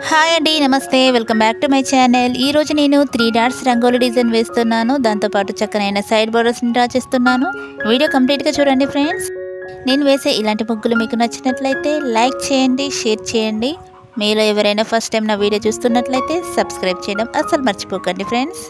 Hi అండి, నమస్తే. Welcome back to my channel. ఈరోజు నేను 3 డాట్స్ రంగోలీ డిజైన్ వేస్తున్నాను. దాంతోపాటు చక్కనైన సైడ్ బోర్డర్స్ని డ్రా చేస్తున్నాను. వీడియో కంప్లీట్గా చూడండి ఫ్రెండ్స్. నేను వేసే ఇలాంటి ముగ్గులు మీకు నచ్చినట్లయితే లైక్ చేయండి, షేర్ చేయండి. మీలో ఎవరైనా ఫస్ట్ టైం నా వీడియో చూస్తున్నట్లయితే సబ్స్క్రైబ్ చేయడం అస్సలు మర్చిపోకండి ఫ్రెండ్స్.